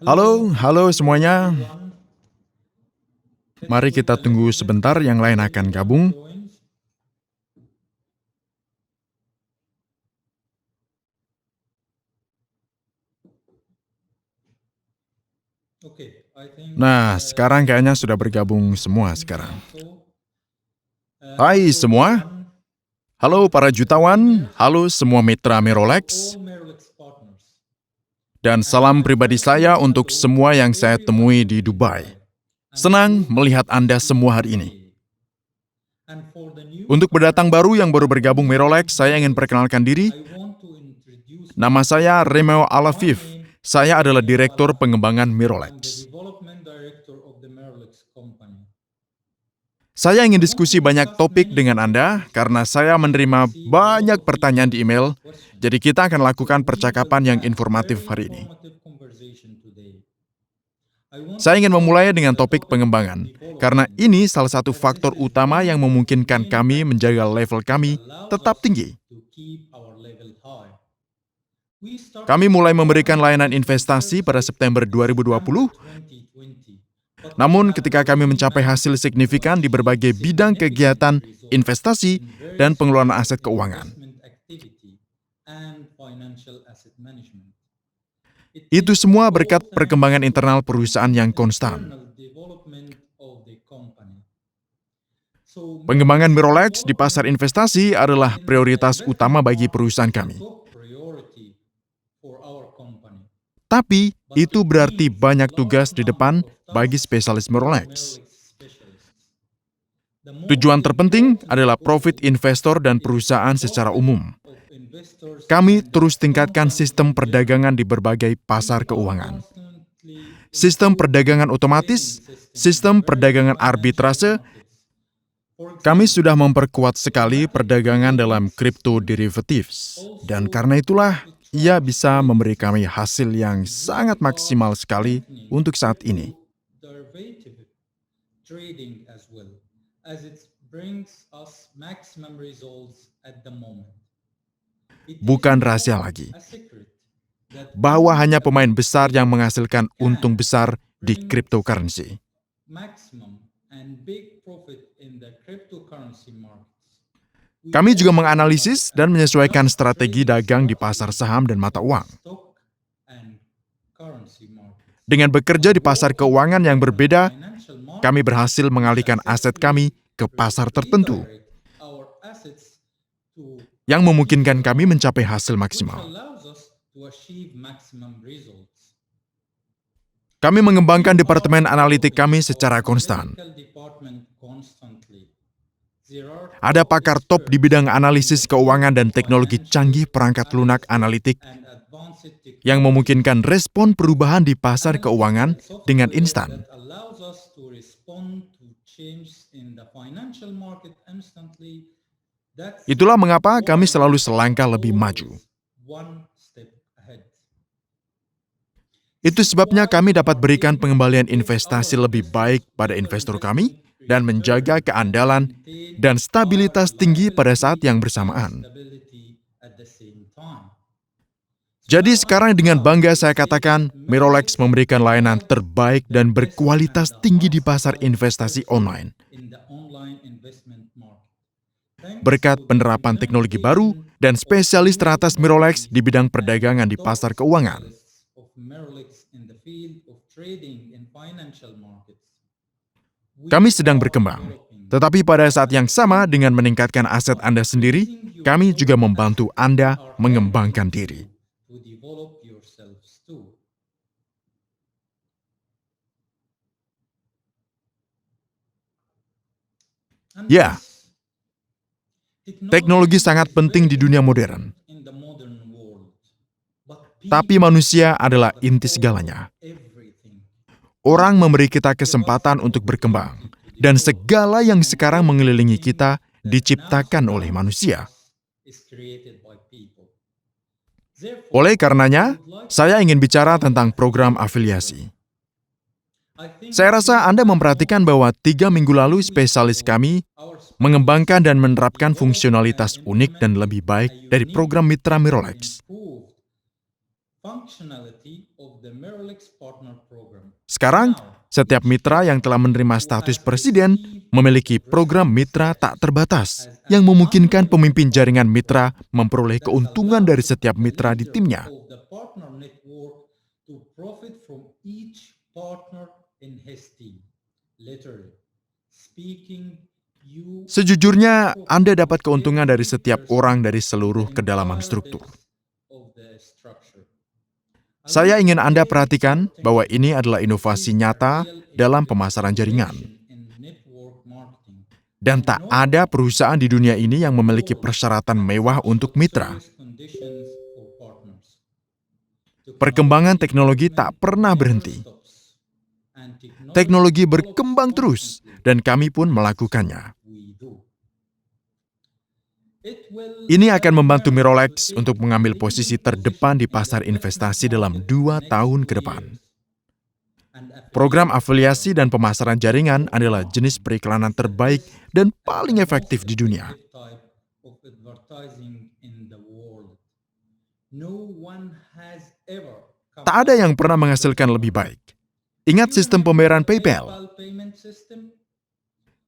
Halo, halo semuanya. Mari kita tunggu sebentar, yang lain akan gabung. Nah, sekarang kayaknya sudah bergabung semua sekarang. Hai semua, halo para jutawan, halo semua mitra Mirolex, dan salam pribadi saya untuk semua yang saya temui di Dubai. Senang melihat Anda semua hari ini. Untuk pendatang baru yang baru bergabung Mirolex, saya ingin perkenalkan diri. Nama saya Remeo Alafif. Saya adalah Direktur Pengembangan Mirolex. Saya ingin diskusi banyak topik dengan Anda karena saya menerima banyak pertanyaan di email, jadi kita akan lakukan percakapan yang informatif hari ini. Saya ingin memulai dengan topik pengembangan, karena ini salah satu faktor utama yang memungkinkan kami menjaga level kami tetap tinggi. Kami mulai memberikan layanan investasi pada September 2020, namun ketika kami mencapai hasil signifikan di berbagai bidang kegiatan investasi dan pengelolaan aset keuangan. Itu semua berkat perkembangan internal perusahaan yang konstan. Pengembangan Mirolex di pasar investasi adalah prioritas utama bagi perusahaan kami. Tapi, itu berarti banyak tugas di depan bagi spesialis Mirolex. Tujuan terpenting adalah profit investor dan perusahaan secara umum. Kami terus tingkatkan sistem perdagangan di berbagai pasar keuangan. Sistem perdagangan otomatis, sistem perdagangan arbitrase. Kami sudah memperkuat sekali perdagangan dalam crypto derivatives. Dan karena itulah, ia bisa memberi kami hasil yang sangat maksimal sekali untuk saat ini. Bukan rahasia lagi, bahwa hanya pemain besar yang menghasilkan untung besar di cryptocurrency. Kami juga menganalisis dan menyesuaikan strategi dagang di pasar saham dan mata uang. Dengan bekerja di pasar keuangan yang berbeda, kami berhasil mengalihkan aset kami ke pasar tertentu, yang memungkinkan kami mencapai hasil maksimal. Kami mengembangkan departemen analitik kami secara konstan. Ada pakar top di bidang analisis keuangan dan teknologi canggih perangkat lunak analitik yang memungkinkan respon perubahan di pasar keuangan dengan instan. Itulah mengapa kami selalu selangkah lebih maju. Itu sebabnya kami dapat berikan pengembalian investasi lebih baik pada investor kami dan menjaga keandalan dan stabilitas tinggi pada saat yang bersamaan. Jadi sekarang dengan bangga saya katakan, Mirolex memberikan layanan terbaik dan berkualitas tinggi di pasar investasi online. Berkat penerapan teknologi baru dan spesialis teratas Mirolex di bidang perdagangan di pasar keuangan. Kami sedang berkembang, tetapi pada saat yang sama dengan meningkatkan aset Anda sendiri, kami juga membantu Anda mengembangkan diri. Ya, teknologi sangat penting di dunia modern, tapi manusia adalah inti segalanya. Orang memberi kita kesempatan untuk berkembang, dan segala yang sekarang mengelilingi kita diciptakan oleh manusia. Oleh karenanya, saya ingin bicara tentang program afiliasi. Saya rasa Anda memperhatikan bahwa 3 minggu lalu spesialis kami mengembangkan dan menerapkan fungsionalitas unik dan lebih baik dari program mitra Mirolex. Sekarang, setiap mitra yang telah menerima status presiden memiliki program mitra tak terbatas yang memungkinkan pemimpin jaringan mitra memperoleh keuntungan dari setiap mitra di timnya. Sejujurnya, Anda dapat keuntungan dari setiap orang dari seluruh kedalaman struktur. Saya ingin Anda perhatikan bahwa ini adalah inovasi nyata dalam pemasaran jaringan. Dan tak ada perusahaan di dunia ini yang memiliki persyaratan mewah untuk mitra. Perkembangan teknologi tak pernah berhenti. Teknologi berkembang terus, dan kami pun melakukannya. Ini akan membantu Mirolex untuk mengambil posisi terdepan di pasar investasi dalam 2 tahun ke depan. Program afiliasi dan pemasaran jaringan adalah jenis periklanan terbaik dan paling efektif di dunia. Tak ada yang pernah menghasilkan lebih baik. Ingat sistem pembayaran PayPal?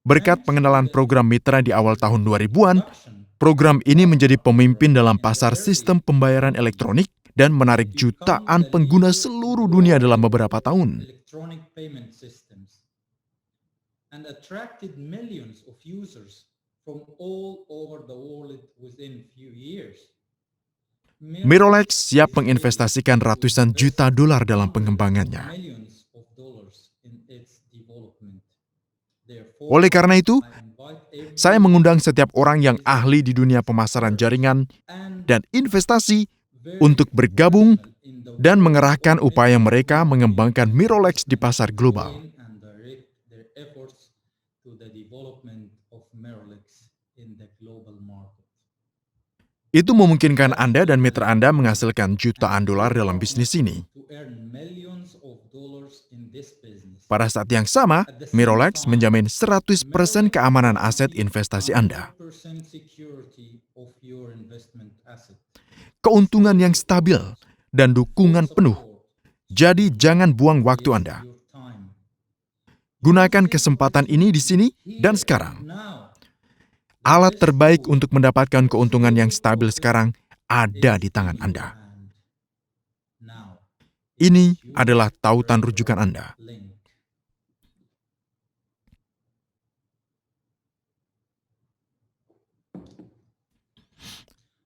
Berkat pengenalan program mitra di awal tahun 2000-an, program ini menjadi pemimpin dalam pasar sistem pembayaran elektronik dan menarik jutaan pengguna seluruh dunia dalam beberapa tahun. Mirolex siap menginvestasikan ratusan juta dolar dalam pengembangannya. Oleh karena itu, saya mengundang setiap orang yang ahli di dunia pemasaran jaringan dan investasi untuk bergabung dan mengerahkan upaya mereka mengembangkan Mirolex di pasar global. Itu memungkinkan Anda dan mitra Anda menghasilkan jutaan dolar dalam bisnis ini. Pada saat yang sama, Mirolex menjamin 100% keamanan aset investasi Anda. Keuntungan yang stabil dan dukungan penuh. Jadi jangan buang waktu Anda. Gunakan kesempatan ini di sini dan sekarang. Alat terbaik untuk mendapatkan keuntungan yang stabil sekarang ada di tangan Anda. Ini adalah tautan rujukan Anda.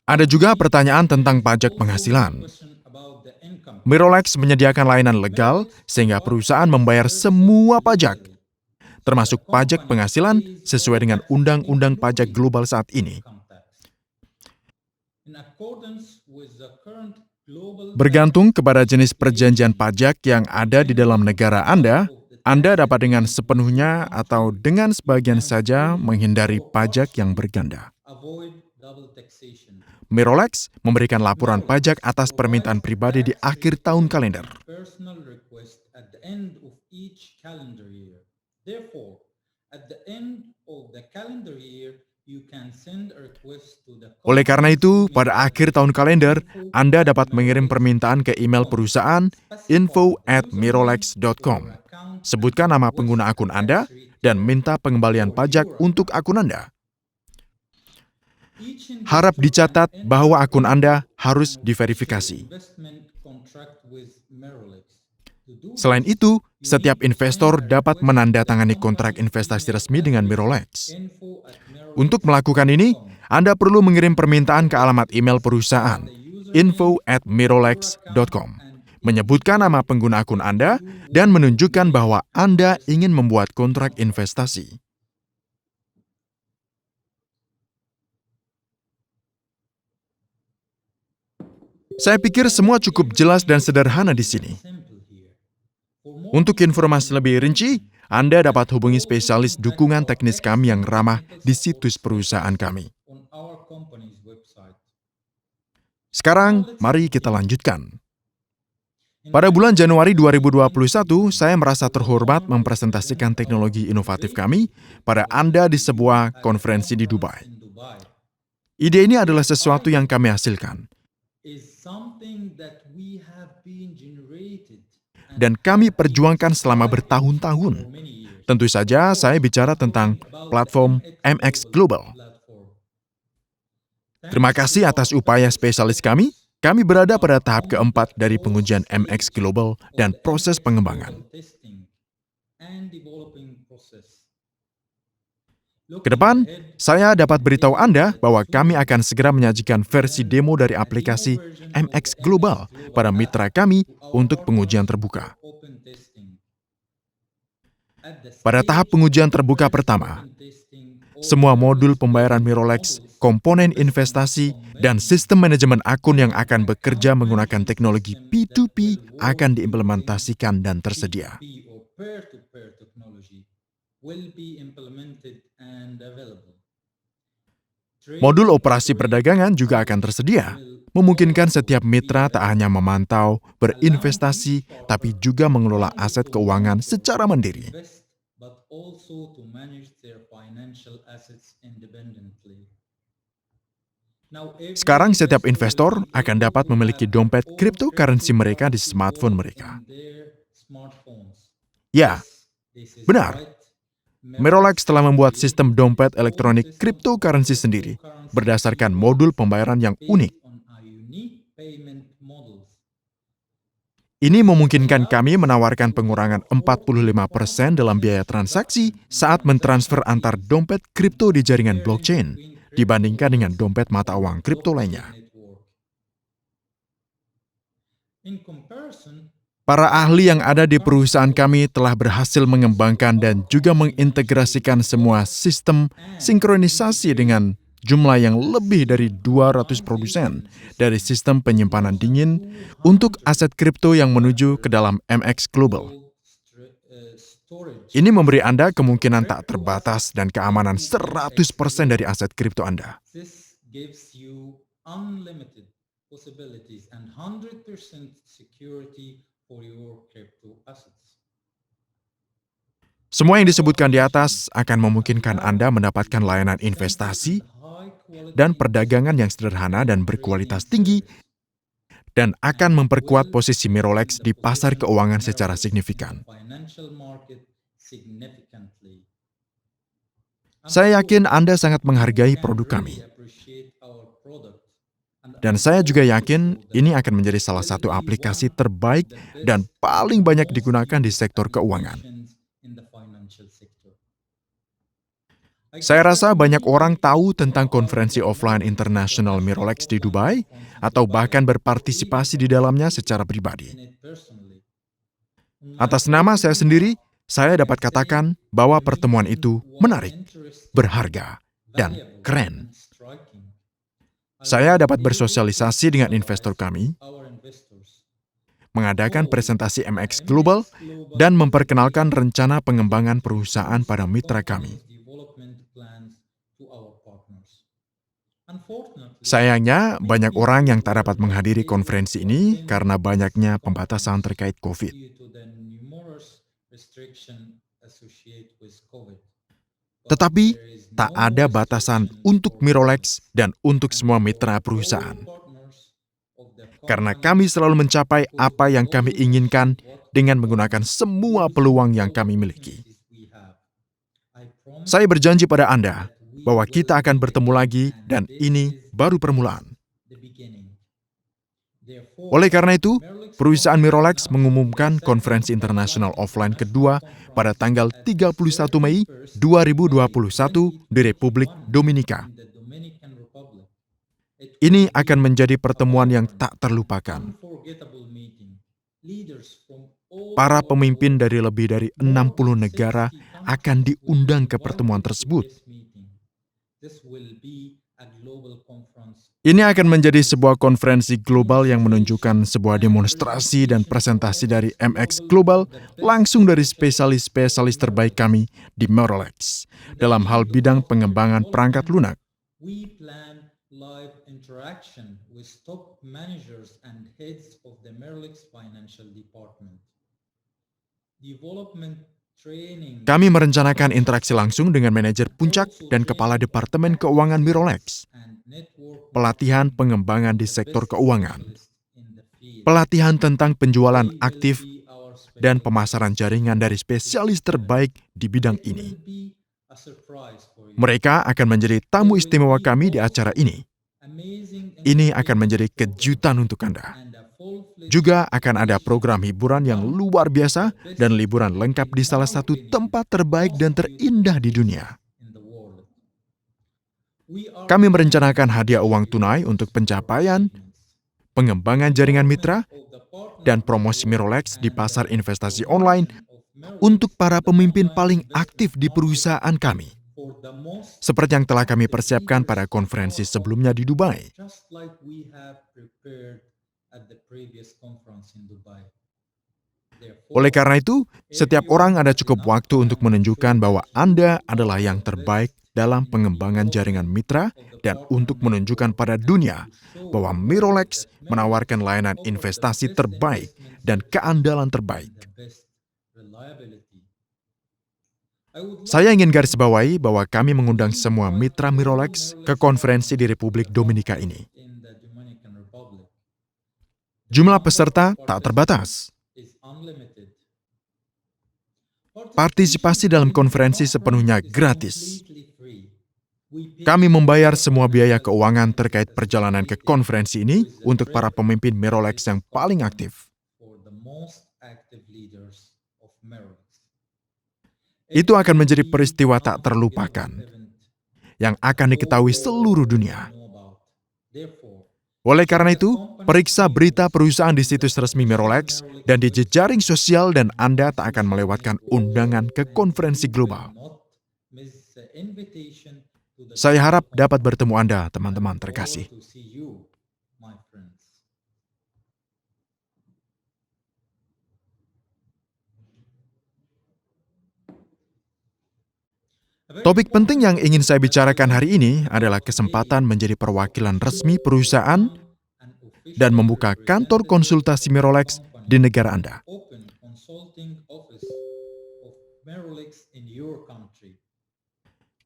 Ada juga pertanyaan tentang pajak penghasilan. Mirolex menyediakan layanan legal sehingga perusahaan membayar semua pajak, termasuk pajak penghasilan sesuai dengan Undang-Undang Pajak Global saat ini. Bergantung kepada jenis perjanjian pajak yang ada di dalam negara Anda dapat dengan sepenuhnya atau dengan sebagian saja menghindari pajak yang berganda. Mirolex memberikan laporan pajak atas permintaan pribadi di akhir tahun kalender. Oleh karena itu, pada akhir tahun kalender, Anda dapat mengirim permintaan ke email perusahaan info@mirolex.com. Sebutkan nama pengguna akun Anda dan minta pengembalian pajak untuk akun Anda. Harap dicatat bahwa akun Anda harus diverifikasi. Selain itu, setiap investor dapat menandatangani kontrak investasi resmi dengan Mirolex. Untuk melakukan ini, Anda perlu mengirim permintaan ke alamat email perusahaan info@mirolex.com, menyebutkan nama pengguna akun Anda dan menunjukkan bahwa Anda ingin membuat kontrak investasi. Saya pikir semua cukup jelas dan sederhana di sini. Untuk informasi lebih rinci, Anda dapat hubungi spesialis dukungan teknis kami yang ramah di situs perusahaan kami. Sekarang, mari kita lanjutkan. Pada bulan Januari 2021, saya merasa terhormat mempresentasikan teknologi inovatif kami pada Anda di sebuah konferensi di Dubai. Ide ini adalah sesuatu yang kami hasilkan. dan kami perjuangkan selama bertahun-tahun. Tentu saja saya bicara tentang platform MX Global. Terima kasih atas upaya spesialis kami. Kami berada pada tahap keempat dari pengujian MX Global dan proses pengembangan. Kedepan, saya dapat beritahu Anda bahwa kami akan segera menyajikan versi demo dari aplikasi MX Global pada mitra kami untuk pengujian terbuka. Pada tahap pengujian terbuka pertama, semua modul pembayaran Mirolex, komponen investasi, dan sistem manajemen akun yang akan bekerja menggunakan teknologi P2P akan diimplementasikan dan tersedia. Modul operasi perdagangan juga akan tersedia, memungkinkan setiap mitra tak hanya memantau, berinvestasi, tapi juga mengelola aset keuangan secara mandiri. Sekarang setiap investor akan dapat memiliki dompet cryptocurrency mereka di smartphone mereka. Ya, benar. Mirolex telah membuat sistem dompet elektronik cryptocurrency sendiri berdasarkan modul pembayaran yang unik. Ini memungkinkan kami menawarkan pengurangan 45% dalam biaya transaksi saat mentransfer antar dompet kripto di jaringan blockchain dibandingkan dengan dompet mata uang kripto lainnya. Para ahli yang ada di perusahaan kami telah berhasil mengembangkan dan juga mengintegrasikan semua sistem sinkronisasi dengan jumlah yang lebih dari 200 produsen dari sistem penyimpanan dingin untuk aset kripto yang menuju ke dalam MX Global. Ini memberi Anda kemungkinan tak terbatas dan keamanan 100% dari aset kripto Anda. Semua yang disebutkan di atas akan memungkinkan Anda mendapatkan layanan investasi dan perdagangan yang sederhana dan berkualitas tinggi dan akan memperkuat posisi Mirolex di pasar keuangan secara signifikan. Saya yakin Anda sangat menghargai produk kami. Dan saya juga yakin ini akan menjadi salah satu aplikasi terbaik dan paling banyak digunakan di sektor keuangan. Saya rasa banyak orang tahu tentang konferensi offline internasional Mirolex di Dubai atau bahkan berpartisipasi di dalamnya secara pribadi. Atas nama saya sendiri, saya dapat katakan bahwa pertemuan itu menarik, berharga, dan keren. Saya dapat bersosialisasi dengan investor kami, mengadakan presentasi MX Global, dan memperkenalkan rencana pengembangan perusahaan pada mitra kami. Sayangnya, banyak orang yang tak dapat menghadiri konferensi ini karena banyaknya pembatasan terkait COVID. Tetapi, tak ada batasan untuk Mirolex dan untuk semua mitra perusahaan. Karena kami selalu mencapai apa yang kami inginkan dengan menggunakan semua peluang yang kami miliki. Saya berjanji pada Anda bahwa kita akan bertemu lagi dan ini baru permulaan. Oleh karena itu, perusahaan Mirolex mengumumkan konferensi internasional offline kedua pada tanggal 31 Mei 2021 di Republik Dominika. Ini akan menjadi pertemuan yang tak terlupakan. Para pemimpin dari lebih dari 60 negara akan diundang ke pertemuan tersebut. Ini akan menjadi sebuah konferensi global yang menunjukkan sebuah demonstrasi dan presentasi dari MX Global langsung dari spesialis-spesialis terbaik kami di Mirolex dalam hal bidang pengembangan perangkat lunak. Kami merencanakan interaksi langsung dengan manajer puncak dan kepala Departemen Keuangan Mirolex. pelatihan pengembangan di sektor keuangan, pelatihan tentang penjualan aktif, dan pemasaran jaringan dari spesialis terbaik di bidang ini. Mereka akan menjadi tamu istimewa kami di acara ini. Ini akan menjadi kejutan untuk Anda. Juga akan ada program hiburan yang luar biasa dan liburan lengkap di salah satu tempat terbaik dan terindah di dunia. Kami merencanakan hadiah uang tunai untuk pencapaian, pengembangan jaringan mitra, dan promosi Mirolex di pasar investasi online untuk para pemimpin paling aktif di perusahaan kami. Seperti yang telah kami persiapkan pada konferensi sebelumnya di Dubai. Oleh karena itu, setiap orang ada cukup waktu untuk menunjukkan bahwa Anda adalah yang terbaik dalam pengembangan jaringan mitra dan untuk menunjukkan pada dunia bahwa Mirolex menawarkan layanan investasi terbaik dan keandalan terbaik. Saya ingin garis bawahi bahwa kami mengundang semua mitra Mirolex ke konferensi di Republik Dominika ini. Jumlah peserta tak terbatas. Partisipasi dalam konferensi sepenuhnya gratis. Kami membayar semua biaya keuangan terkait perjalanan ke konferensi ini untuk para pemimpin Mirolex yang paling aktif. Itu akan menjadi peristiwa tak terlupakan yang akan diketahui seluruh dunia. Oleh karena itu, periksa berita perusahaan di situs resmi Mirolex dan di jejaring sosial dan Anda tak akan melewatkan undangan ke konferensi global. Saya harap dapat bertemu Anda, teman-teman terkasih. Topik penting yang ingin saya bicarakan hari ini adalah kesempatan menjadi perwakilan resmi perusahaan dan membuka kantor konsultasi Mirolex di negara Anda.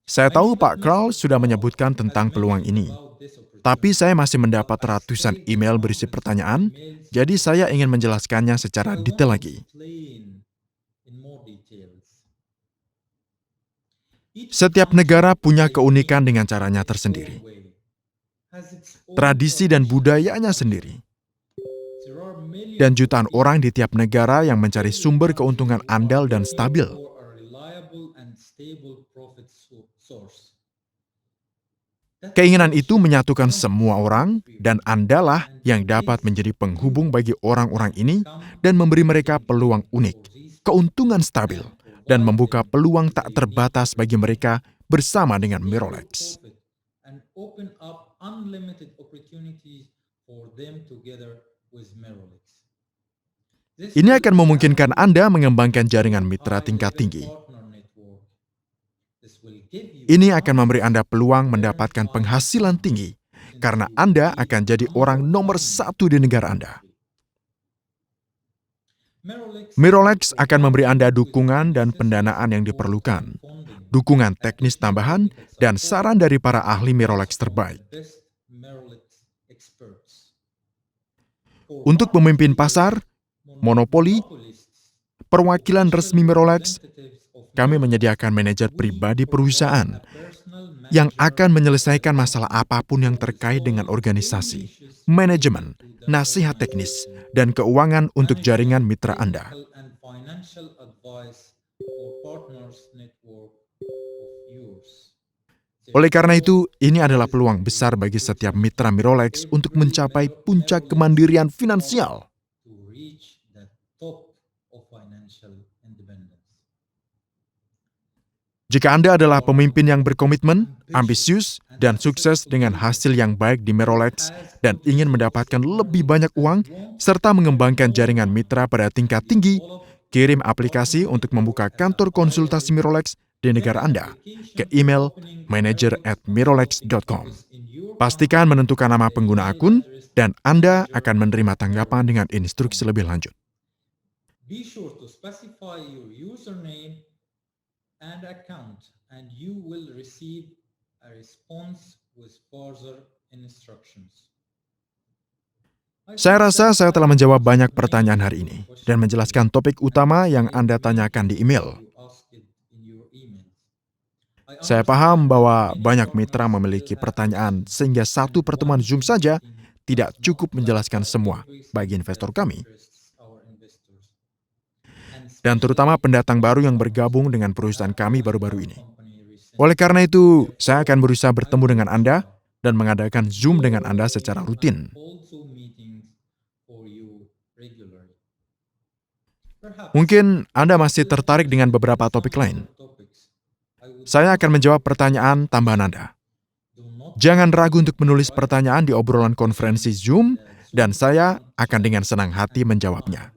Saya tahu Pak Carl sudah menyebutkan tentang peluang ini, tapi saya masih mendapat ratusan email berisi pertanyaan, jadi saya ingin menjelaskannya secara detail lagi. Setiap negara punya keunikan dengan caranya tersendiri, tradisi dan budayanya sendiri. Dan jutaan orang di tiap negara yang mencari sumber keuntungan andal dan stabil. Keinginan itu menyatukan semua orang, dan Andalah yang dapat menjadi penghubung bagi orang-orang ini dan memberi mereka peluang unik, keuntungan stabil, dan membuka peluang tak terbatas bagi mereka bersama dengan Mirolex. Ini akan memungkinkan Anda mengembangkan jaringan mitra tingkat tinggi. Ini akan memberi Anda peluang mendapatkan penghasilan tinggi, karena Anda akan jadi orang nomor 1 di negara Anda. Mirolex akan memberi Anda dukungan dan pendanaan yang diperlukan, dukungan teknis tambahan, dan saran dari para ahli Mirolex terbaik. Untuk pemimpin pasar, monopoli, perwakilan resmi Mirolex, kami menyediakan manajer pribadi perusahaan yang akan menyelesaikan masalah apapun yang terkait dengan organisasi, manajemen, nasihat teknis, dan keuangan untuk jaringan mitra Anda. Oleh karena itu, ini adalah peluang besar bagi setiap mitra Mirolex untuk mencapai puncak kemandirian finansial. Jika Anda adalah pemimpin yang berkomitmen, ambisius, dan sukses dengan hasil yang baik di Mirolex dan ingin mendapatkan lebih banyak uang, serta mengembangkan jaringan mitra pada tingkat tinggi, kirim aplikasi untuk membuka kantor konsultasi Mirolex di negara Anda ke email manager@mirolex.com. Pastikan menentukan nama pengguna akun, dan Anda akan menerima tanggapan dengan instruksi lebih lanjut. Be sure to specify your username and account, and you will receive a response with further instructions. Saya rasa saya telah menjawab banyak pertanyaan hari ini dan menjelaskan topik utama yang Anda tanyakan di email. Saya paham bahwa banyak mitra memiliki pertanyaan sehingga satu pertemuan Zoom saja tidak cukup menjelaskan semua bagi investor kami. Dan terutama pendatang baru yang bergabung dengan perusahaan kami baru-baru ini. Oleh karena itu, saya akan berusaha bertemu dengan Anda dan mengadakan Zoom dengan Anda secara rutin. Mungkin Anda masih tertarik dengan beberapa topik lain. Saya akan menjawab pertanyaan tambahan Anda. Jangan ragu untuk menulis pertanyaan di obrolan konferensi Zoom, dan saya akan dengan senang hati menjawabnya.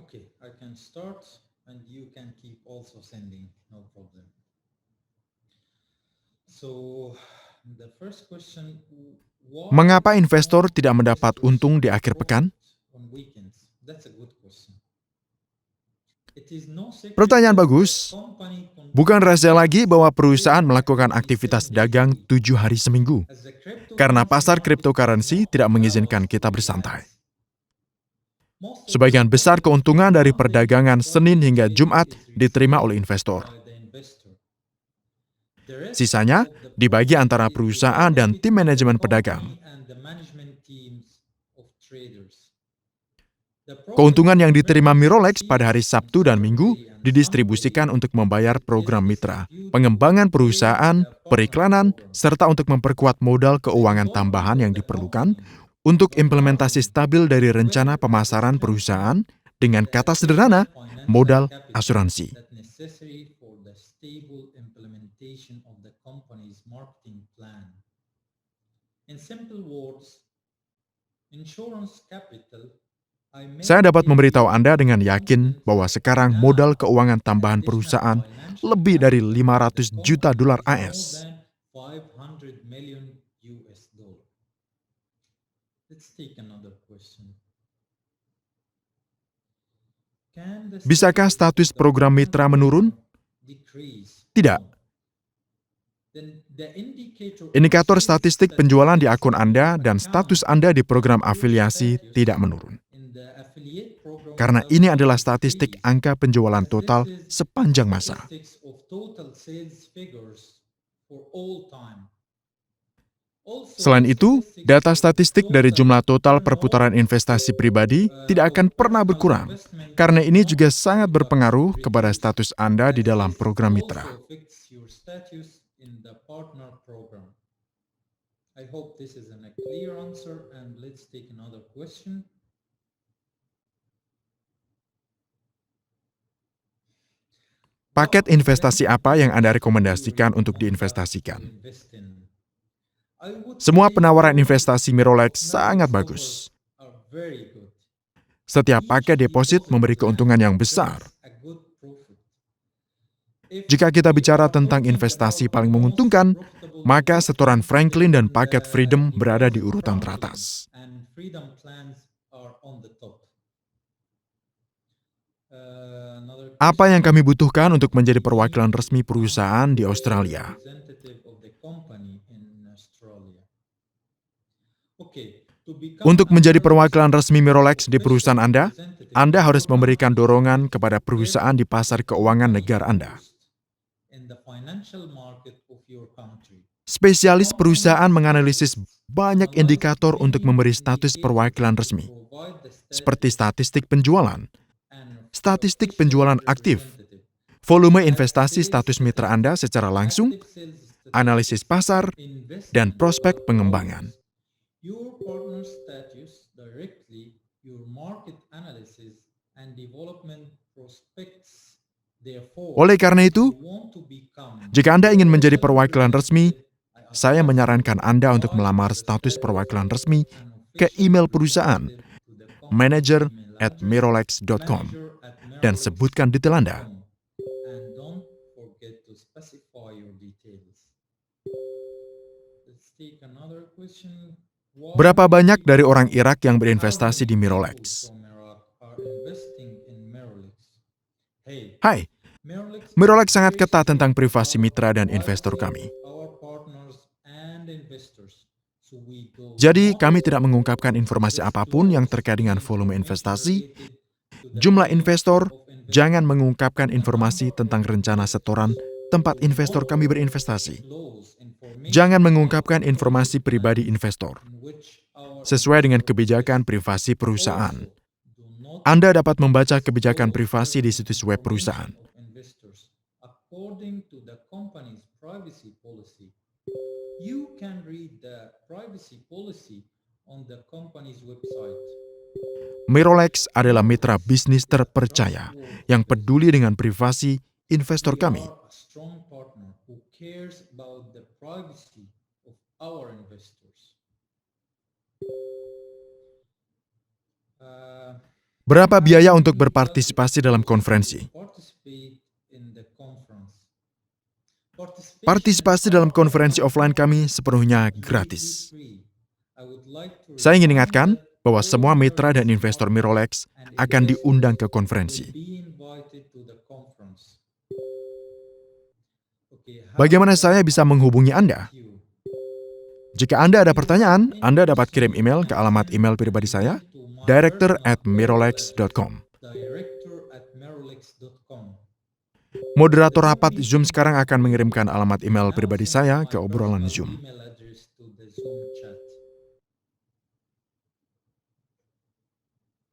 Okay, I can start and you can keep also sending, no problem. So, the first question, why Mengapa investor tidak mendapat untung di akhir pekan? on weekends? That's a good question. It is no secret Pertanyaan that bagus. the company Bukan rahasia lagi bahwa perusahaan melakukan aktivitas dagang 7 hari seminggu, as the crypto karena pasar cryptocurrency tidak mengizinkan kita bersantai. Sebagian besar keuntungan dari perdagangan Senin hingga Jumat diterima oleh investor. Sisanya dibagi antara perusahaan dan tim manajemen pedagang. Keuntungan yang diterima Mirolex pada hari Sabtu dan Minggu didistribusikan untuk membayar program mitra, pengembangan perusahaan, periklanan, serta untuk memperkuat modal keuangan tambahan yang diperlukan untuk implementasi stabil dari rencana pemasaran perusahaan dengan kata sederhana, modal asuransi. Saya dapat memberitahu Anda dengan yakin bahwa sekarang modal keuangan tambahan perusahaan lebih dari 500 juta dolar AS. Bisakah status program mitra menurun? Tidak. Indikator statistik penjualan di akun Anda dan status Anda di program afiliasi tidak menurun. Karena ini adalah statistik angka penjualan total sepanjang masa. Selain itu, data statistik dari jumlah total perputaran investasi pribadi tidak akan pernah berkurang, karena ini juga sangat berpengaruh kepada status Anda di dalam program mitra. Paket investasi apa yang Anda rekomendasikan untuk diinvestasikan? Semua penawaran investasi Mirolex sangat bagus. Setiap paket deposit memberi keuntungan yang besar. Jika kita bicara tentang investasi paling menguntungkan, maka setoran Franklin dan paket Freedom berada di urutan teratas. Apa yang kami butuhkan untuk menjadi perwakilan resmi perusahaan di Australia? Untuk menjadi perwakilan resmi Mirolex di perusahaan Anda harus memberikan dorongan kepada perusahaan di pasar keuangan negara Anda. Spesialis perusahaan menganalisis banyak indikator untuk memberi status perwakilan resmi, seperti statistik penjualan, statistik penjualan aktif, volume investasi status mitra Anda secara langsung, analisis pasar, dan prospek pengembangan. Oleh karena itu, jika Anda ingin menjadi perwakilan resmi, saya menyarankan Anda untuk melamar status perwakilan resmi ke email perusahaan manager@mirolex.com dan sebutkan detail Anda. take another question. Berapa banyak dari orang Irak yang berinvestasi di Mirrorlex? From Iraq are investing in Mirrorlex. Hey, Hai, Mirrorlex Mirrorlex sangat ketat tentang privasi mitra dan investor kami. our partners and investors. So we do Jadi, not kami tidak mengungkapkan informasi apapun yang terkait dengan volume investasi, jumlah investor, jangan mengungkapkan informasi tentang rencana setoran tempat investor kami berinvestasi. disclose information Jangan mengungkapkan informasi pribadi investor, in which our sesuai dengan kebijakan privasi perusahaan. do not Anda dapat membaca kebijakan privasi di situs web perusahaan. of investors according to the company's privacy policy. You can read the privacy policy on the company's website. Mirrorlex adalah mitra bisnis terpercaya yang peduli dengan privasi investor We kami. are a strong partner who cares about the privacy of our investors. Berapa biaya untuk berpartisipasi dalam konferensi? Participate in the conference. Partisipasi dalam konferensi offline kami sepenuhnya gratis. Saya ingin ingatkan bahwa semua mitra dan investor Mirrorlex akan diundang ke konferensi. Bagaimana saya bisa menghubungi Anda? Jika Anda ada pertanyaan, Anda dapat kirim email ke alamat email pribadi saya, director@mirrorlex.com. Moderator rapat Zoom sekarang akan mengirimkan alamat email pribadi saya ke obrolan Zoom.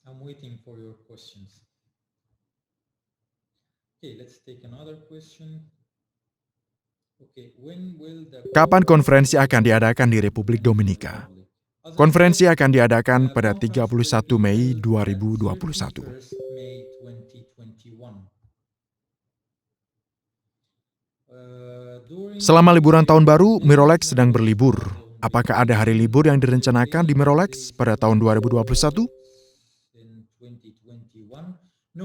I'm waiting for your questions. Okay, let's take another question. Okay, when will the Kapan konferensi akan diadakan di Republik Dominika? Konferensi akan diadakan pada 31 Mei 2021. May 2021. Selama liburan tahun baru, Mirrorlex sedang berlibur. Apakah ada hari libur yang direncanakan di Mirrorlex pada tahun 2021?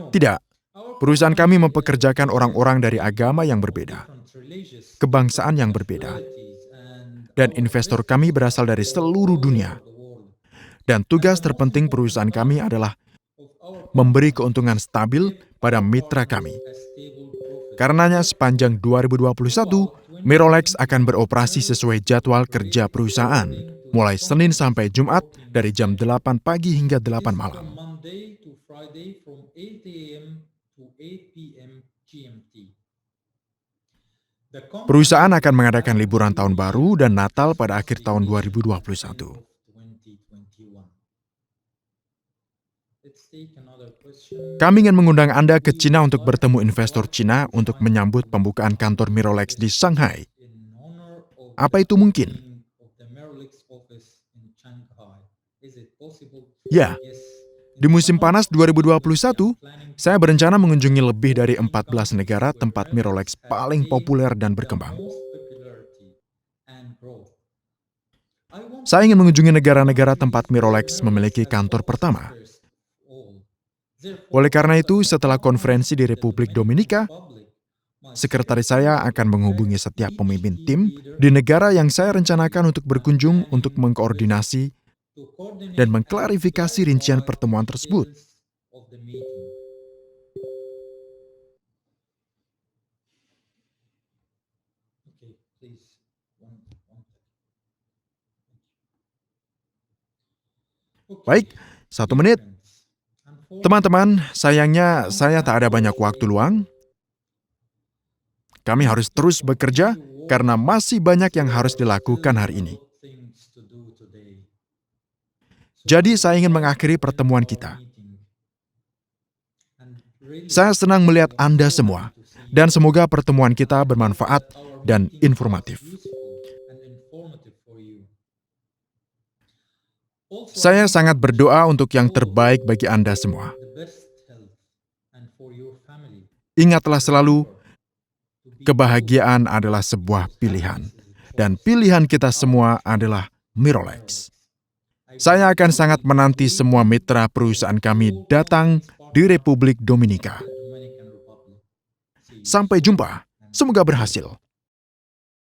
Tidak. Perusahaan kami mempekerjakan orang-orang dari agama yang berbeda, kebangsaan yang berbeda, dan investor kami berasal dari seluruh dunia. Dan tugas terpenting perusahaan kami adalah memberi keuntungan stabil pada mitra kami. Karenanya sepanjang 2021, Mirrorlex akan beroperasi sesuai jadwal kerja perusahaan, mulai Senin sampai Jumat dari jam 8 pagi hingga 8 malam. Monday to Friday from 8 a.m. to 8 p.m. GMT. Perusahaan akan mengadakan liburan tahun baru dan Natal pada akhir tahun 2021. Kami ingin mengundang Anda ke Cina untuk bertemu investor Cina untuk menyambut pembukaan kantor Mirrorlex di Shanghai. Apa itu mungkin? Ya, di musim panas 2021, saya berencana mengunjungi lebih dari 14 negara tempat Mirrorlex paling populer dan berkembang. Saya ingin mengunjungi negara-negara tempat Mirrorlex memiliki kantor pertama. Oleh karena itu, setelah konferensi di Republik Dominika, sekretaris saya akan menghubungi setiap pemimpin tim di negara yang saya rencanakan untuk berkunjung untuk mengkoordinasi dan mengklarifikasi rincian pertemuan tersebut. Baik, 1 menit. Teman-teman, sayangnya saya tak ada banyak waktu luang. Kami harus terus bekerja karena masih banyak yang harus dilakukan hari ini. Jadi saya ingin mengakhiri pertemuan kita. Saya senang melihat Anda semua, dan semoga pertemuan kita bermanfaat dan informatif. Saya sangat berdoa untuk yang terbaik bagi Anda semua. Ingatlah selalu, kebahagiaan adalah sebuah pilihan, dan pilihan kita semua adalah Mirrorlex. Saya akan sangat menanti semua mitra perusahaan kami datang di Republik Dominika. Sampai jumpa, semoga berhasil.